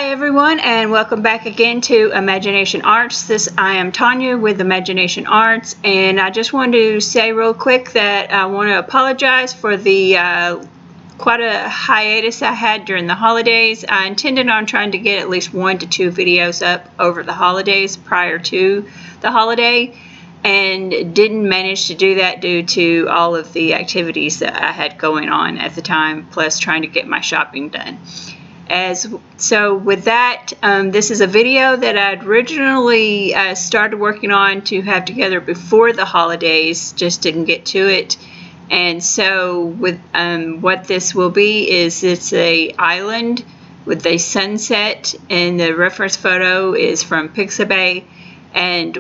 Hi everyone, and welcome back again to Imagination Arts. I am Tanya with Imagination Arts, and I just wanted to say real quick that I want to apologize for the quite a hiatus I had during the holidays. I intended on trying to get at least 1 to 2 videos up over the holidays prior to the holiday, and didn't manage to do that due to all of the activities that I had going on at the time, plus trying to get my shopping done. So with that, this is a video that I'd originally started working on to have together before the holidays, just didn't get to it. And so with what this will be is it's a island with a sunset, and the reference photo is from Pixabay. And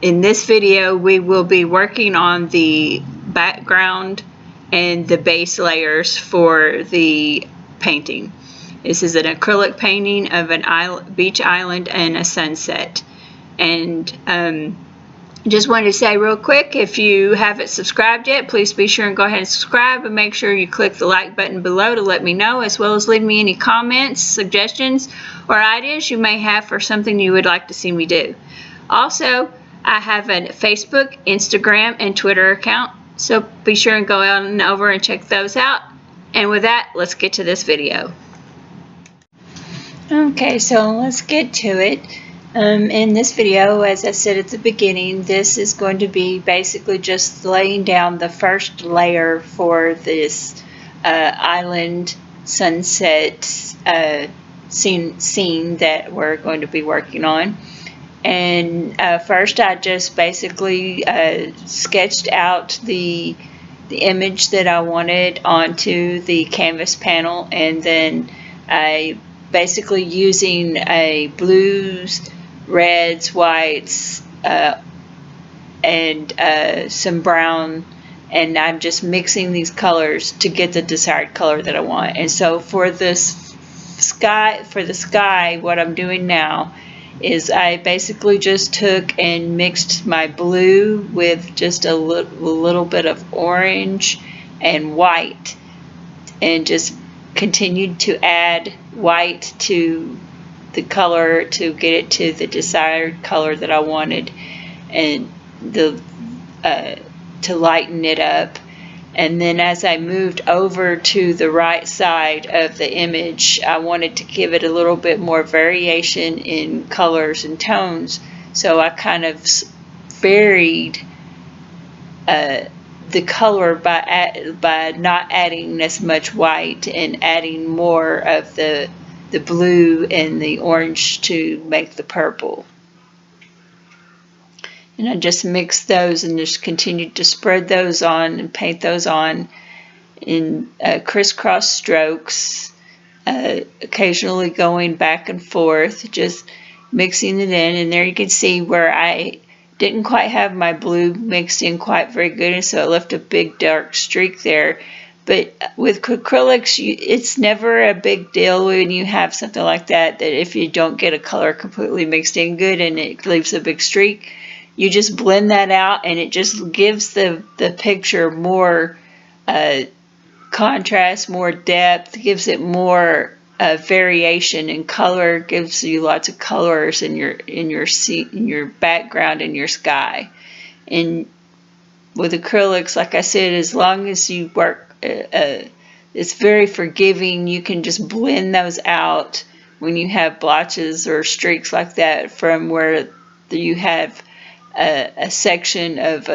in this video we will be working on the background and the base layers for the painting. This is an acrylic painting of an beach island and a sunset. And just wanted to say real quick, if you haven't subscribed yet, please be sure and go ahead and subscribe, and make sure you click the like button below to let me know, as well as leave me any comments, suggestions, or ideas you may have for something you would like to see me do. Also, I have a Facebook, Instagram, and Twitter account, so be sure and go on over and check those out. And with that, let's get to this video. Okay, so let's get to it. In this video, as I said at the beginning, this is going to be basically just laying down the first layer for this island sunset scene that we're going to be working on. And first I just basically sketched out the image that I wanted onto the canvas panel, and then I basically using a blues, reds, whites, and some brown, and I'm just mixing these colors to get the desired color that I want. And so for this sky, what I'm doing now is I basically just took and mixed my blue with just a little bit of orange and white, and just continued to add white to the color to get it to the desired color that I wanted, and to lighten it up. And then as I moved over to the right side of the image, I wanted to give it a little bit more variation in colors and tones. So I kind of varied the color by not adding as much white and adding more of the blue and the orange to make the purple. And I just mixed those and just continued to spread those on and paint those on in crisscross strokes, occasionally going back and forth, just mixing it in. And there you can see where I didn't quite have my blue mixed in quite very good, and so it left a big dark streak there. But with acrylics, it's never a big deal when you have something like that, that if you don't get a color completely mixed in good and it leaves a big streak, you just blend that out, and it just gives the picture more contrast, more depth, gives it more variation in color, gives you lots of colors in your background and your sky. And with acrylics, like I said, as long as you work, it's very forgiving. You can just blend those out when you have blotches or streaks like that, from where you have a section of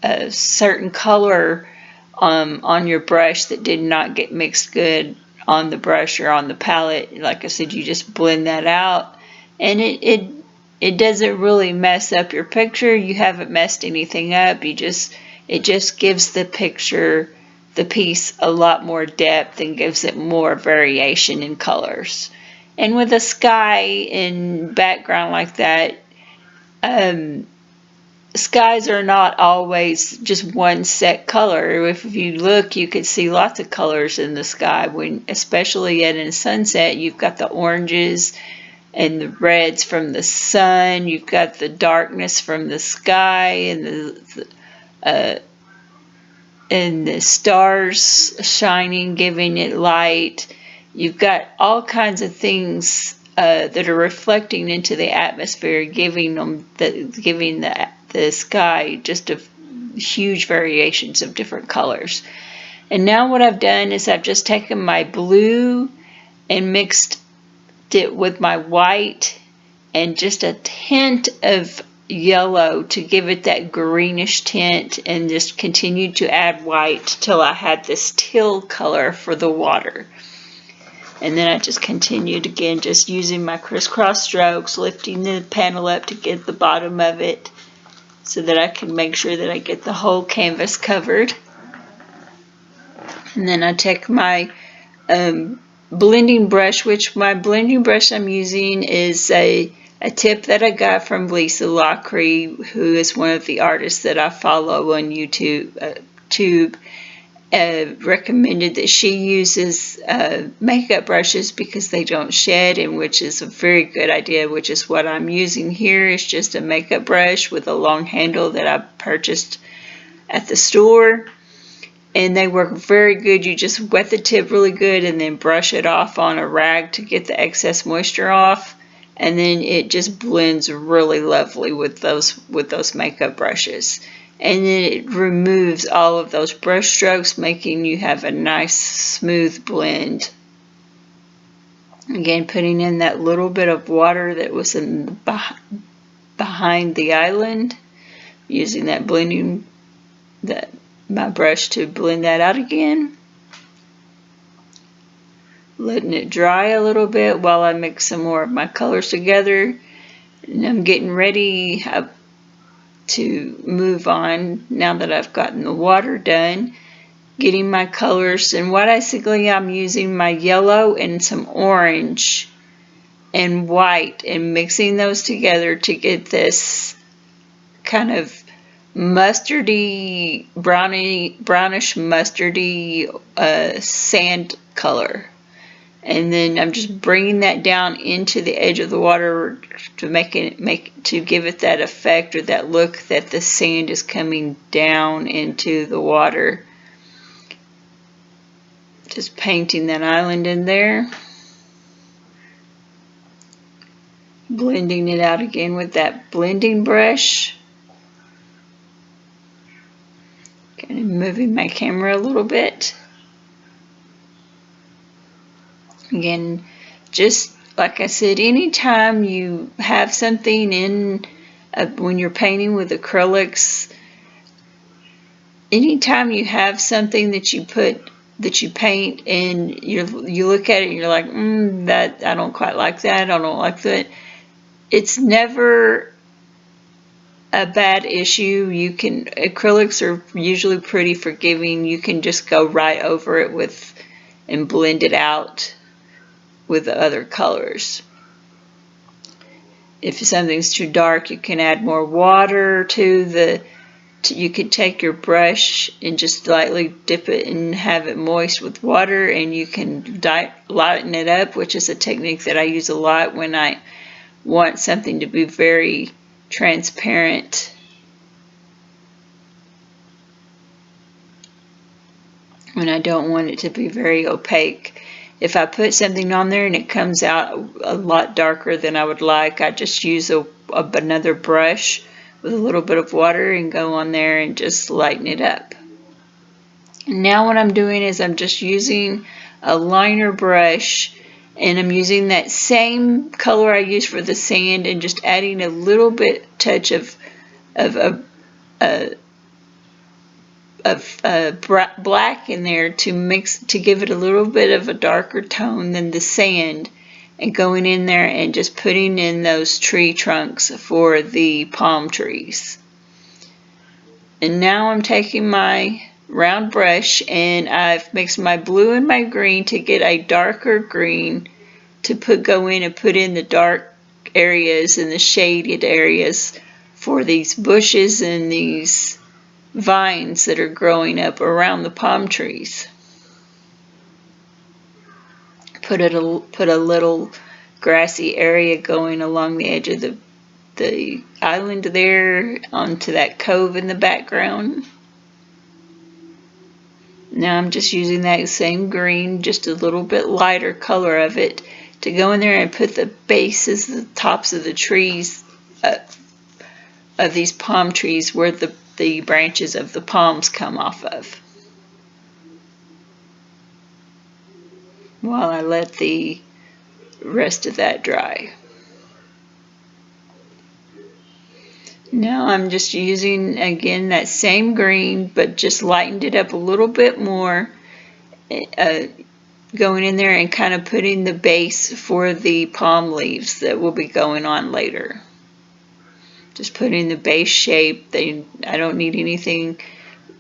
a certain color on your brush that did not get mixed good on the brush or on the palette. Like I said, you just blend that out, and it doesn't really mess up your picture. You haven't messed anything up. It just gives the picture, the piece, a lot more depth and gives it more variation in colors. And with a sky in background like that, skies are not always just one set color. If you look, you could see lots of colors in the sky, especially in a sunset. You've got the oranges and the reds from the sun, you've got the darkness from the sky, and the stars shining, giving it light. you've got all kinds of things that are reflecting into the atmosphere, giving the sky just a huge variations of different colors. And now what I've done is I've just taken my blue and mixed it with my white and just a hint of yellow to give it that greenish tint, and just continued to add white till I had this teal color for the water. And then I just continued again, just using my crisscross strokes, lifting the panel up to get the bottom of it so that I can make sure that I get the whole canvas covered. And then I take my blending brush, which my blending brush I'm using is a tip that I got from Lisa Lockery, who is one of the artists that I follow on YouTube. Recommended that she uses makeup brushes because they don't shed, and which is a very good idea, which is what I'm using here. Is just a makeup brush with a long handle that I purchased at the store, and they work very good. You just wet the tip really good and then brush it off on a rag to get the excess moisture off, and then it just blends really lovely with those makeup brushes. And then it removes all of those brush strokes, making you have a nice smooth blend. Again, putting in that little bit of water that was behind the island, using that my brush to blend that out again. Letting it dry a little bit while I mix some more of my colors together. And I'm getting ready to move on now that I've gotten the water done, getting my colors. And basically I'm using my yellow and some orange and white and mixing those together to get this kind of mustardy, brownish mustardy sand color. And then I'm just bringing that down into the edge of the water to give it that effect or that look that the sand is coming down into the water. Just painting that island in there. Blending it out again with that blending brush. Kind of moving my camera a little bit. Again, just like I said, anytime you have something in, when you're painting with acrylics, anytime you have something that you paint and you look at it and you're like, that I don't quite like that, I don't like that. It's never a bad issue. Acrylics are usually pretty forgiving. You can just go right over it and blend it out with the other colors. If something's too dark, you can add more water you could take your brush and just lightly dip it and have it moist with water, and you can lighten it up, which is a technique that I use a lot when I want something to be very transparent. When I don't want it to be very opaque. If I put something on there and it comes out a lot darker than I would like, I just use another brush with a little bit of water and go on there and just lighten it up. And now what I'm doing is I'm just using a liner brush, and I'm using that same color I used for the sand and just adding a little bit touch of black in there to give it a little bit of a darker tone than the sand, and going in there and just putting in those tree trunks for the palm trees. And now I'm taking my round brush and I've mixed my blue and my green to get a darker green to go in and put in the dark areas and the shaded areas for these bushes and these vines that are growing up around the palm trees. Put a little grassy area going along the edge of the island there onto that cove in the background. Now I'm just using that same green, just a little bit lighter color of it, to go in there and put the bases, the tops of the trees, of these palm trees where the branches of the palms come off of. While I let the rest of that dry. Now I'm just using again that same green, but just lightened it up a little bit more, going in there and kind of putting the base for the palm leaves that will be going on later. Just putting the base shape. I don't need anything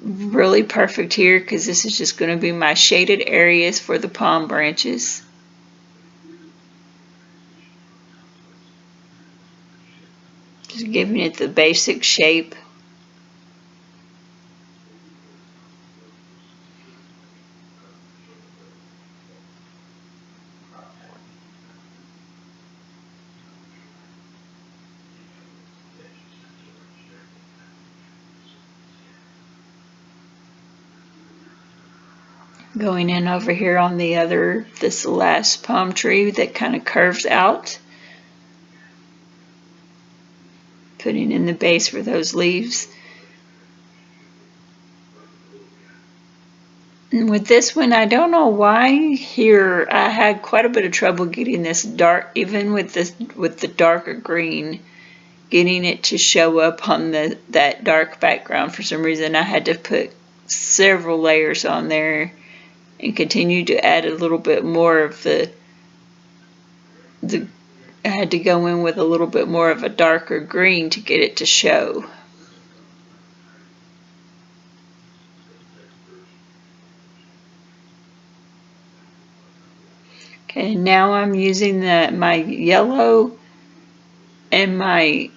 really perfect here because this is just going to be my shaded areas for the palm branches. Just giving it the basic shape. Going in over here on this last palm tree that kind of curves out. Putting in the base for those leaves. And with this one, I don't know why here I had quite a bit of trouble getting this dark, even with the darker green, getting it to show up on that dark background. For some reason, I had to put several layers on there and continue to add a little bit more of I had to go in with a little bit more of a darker green to get it to show. Okay, now I'm using my yellow and my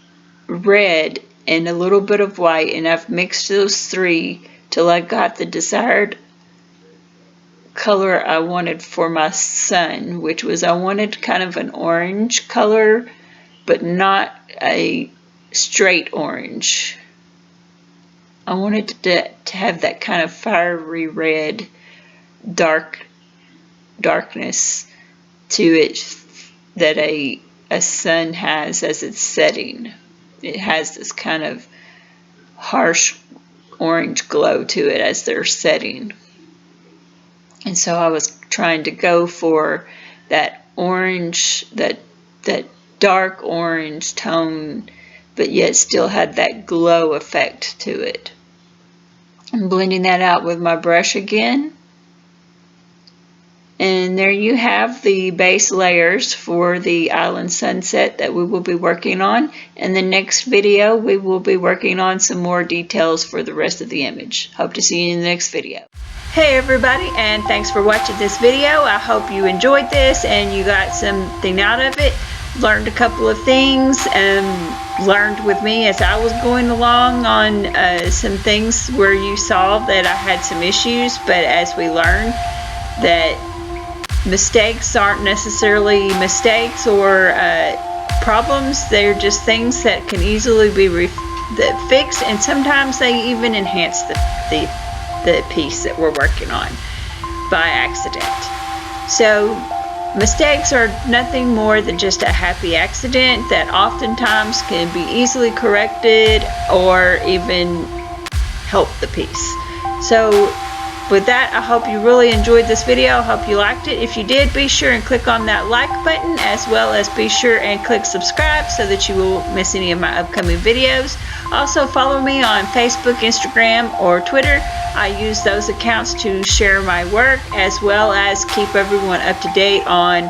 red and a little bit of white, and I've mixed those three till I got the desired color I wanted for my sun, which was I wanted kind of an orange color, but not a straight orange. I wanted to have that kind of fiery red darkness to it that a sun has as it's setting. It has this kind of harsh orange glow to it as they're setting. And so I was trying to go for that orange, that dark orange tone, but yet still had that glow effect to it. I'm blending that out with my brush again. And there you have the base layers for the island sunset that we will be working on. In the next video, we will be working on some more details for the rest of the image. Hope to see you in the next video. Hey everybody, and thanks for watching this video. I hope you enjoyed this and you got something out of it. Learned a couple of things, learned with me as I was going along on some things where you saw that I had some issues, but as we learn that mistakes aren't necessarily mistakes or problems, they're just things that can easily be fixed, and sometimes they even enhance the piece that we're working on by accident. So mistakes are nothing more than just a happy accident that oftentimes can be easily corrected or even help the piece. So with that, I hope you really enjoyed this video. I hope you liked it. If you did, be sure and click on that like button, as well as be sure and click subscribe so that you won't miss any of my upcoming videos. Also follow me on Facebook, Instagram, or Twitter. I use those accounts to share my work, as well as keep everyone up to date on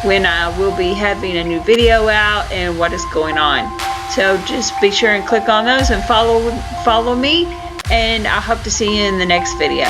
when I will be having a new video out and what is going on. So just be sure and click on those and follow me, and I hope to see you in the next video.